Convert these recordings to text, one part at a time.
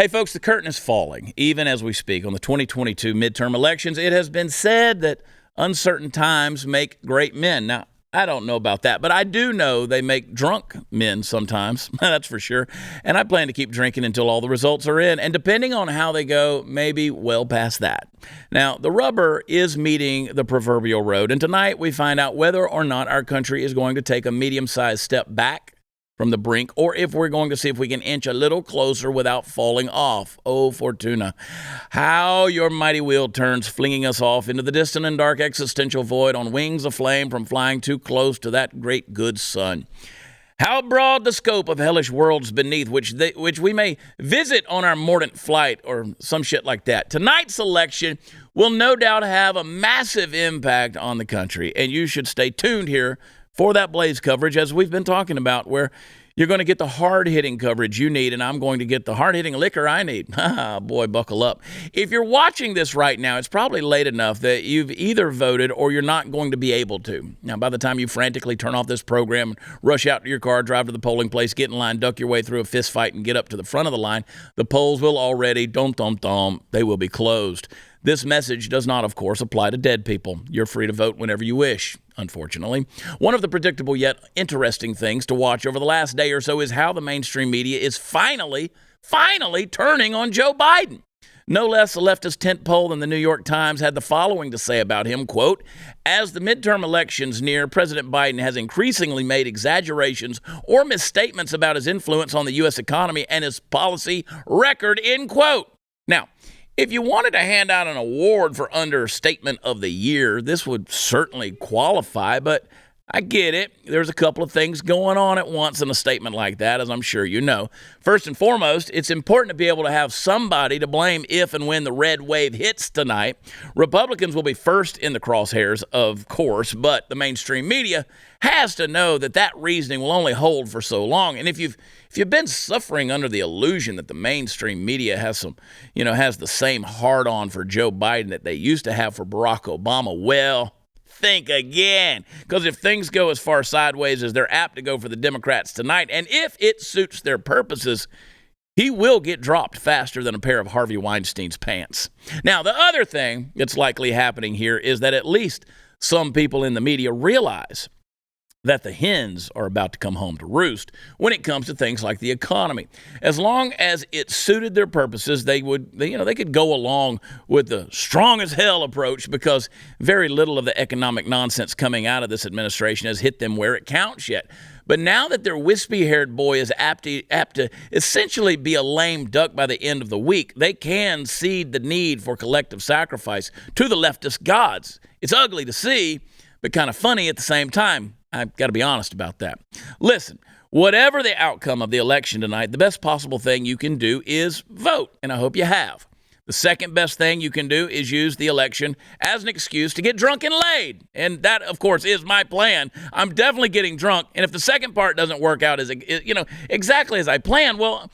Hey, folks, the curtain is falling, even as we speak, on the 2022 midterm elections. It has been said that uncertain times make great men. Now, I don't know about that, but I do know they make drunk men sometimes. That's for sure. And I plan to keep drinking until all the results are in. And depending on how they go, maybe well past that. Now, the rubber is meeting the proverbial road. And tonight we find out whether or not our country is going to take a medium-sized step back from the brink, or if we're going to see if we can inch a little closer without falling off. Oh, Fortuna, how your mighty wheel turns, flinging us off into the distant and dark existential void on wings of flame from flying too close to that great good sun. How broad the scope of hellish worlds beneath which we may visit on our mordant flight, or some shit like that. Tonight's election will no doubt have a massive impact on the country, and you should stay tuned here for that Blaze coverage, as we've been talking about, where you're going to get the hard-hitting coverage you need, and I'm going to get the hard-hitting liquor I need. Boy, buckle up. If you're watching this right now, it's probably late enough that you've either voted or you're not going to be able to. Now, by the time you frantically turn off this program, rush out to your car, drive to the polling place, get in line, duck your way through a fist fight, and get up to the front of the line, the polls will already, they will be closed. This message does not, of course, apply to dead people. You're free to vote whenever you wish, unfortunately. One of the predictable yet interesting things to watch over the last day or so is how the mainstream media is finally turning on Joe Biden. No less a leftist tent pole than the New York Times had the following to say about him, quote, "As the midterm elections near, President Biden has increasingly made exaggerations or misstatements about his influence on the U.S. economy and his policy record," end quote. Now, if you wanted to hand out an award for understatement of the year, this would certainly qualify, but I get it. There's a couple of things going on at once in a statement like that, as I'm sure you know. First and foremost, it's important to be able to have somebody to blame if and when the red wave hits tonight. Republicans will be first in the crosshairs, of course, but the mainstream media has to know that that reasoning will only hold for so long. And if you've been suffering under the illusion that the mainstream media has the same hard-on for Joe Biden that they used to have for Barack Obama, well, think again, because if things go as far sideways as they're apt to go for the Democrats tonight, and if it suits their purposes, he will get dropped faster than a pair of Harvey Weinstein's pants. Now, the other thing that's likely happening here is that at least some people in the media realize that the hens are about to come home to roost when it comes to things like the economy. As long as it suited their purposes, they could go along with the strong as hell approach, because very little of the economic nonsense coming out of this administration has hit them where it counts yet. But now that their wispy-haired boy is apt to essentially be a lame duck by the end of the week, they can cede the need for collective sacrifice to the leftist gods. It's ugly to see, but kind of funny at the same time. I've got to be honest about that. Listen, whatever the outcome of the election tonight, the best possible thing you can do is vote, and I hope you have. The second best thing you can do is use the election as an excuse to get drunk and laid. And that, of course, is my plan. I'm definitely getting drunk, and if the second part doesn't work out exactly as I planned, well,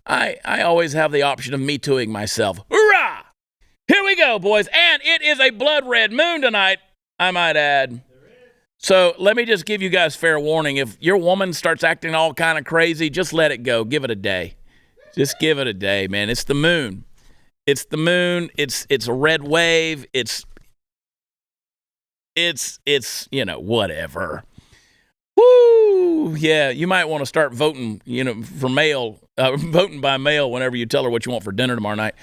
I always have the option of me tooing myself. Hoorah! Here we go, boys, and it is a blood red moon tonight, I might add. So let me just give you guys fair warning. If your woman starts acting all kind of crazy, just let it go. Give it a day. Just give it a day, man. It's the moon. It's the moon. It's a red wave. It's whatever. Woo! Yeah, you might want to start voting, for mail, voting by mail whenever you tell her what you want for dinner tomorrow night.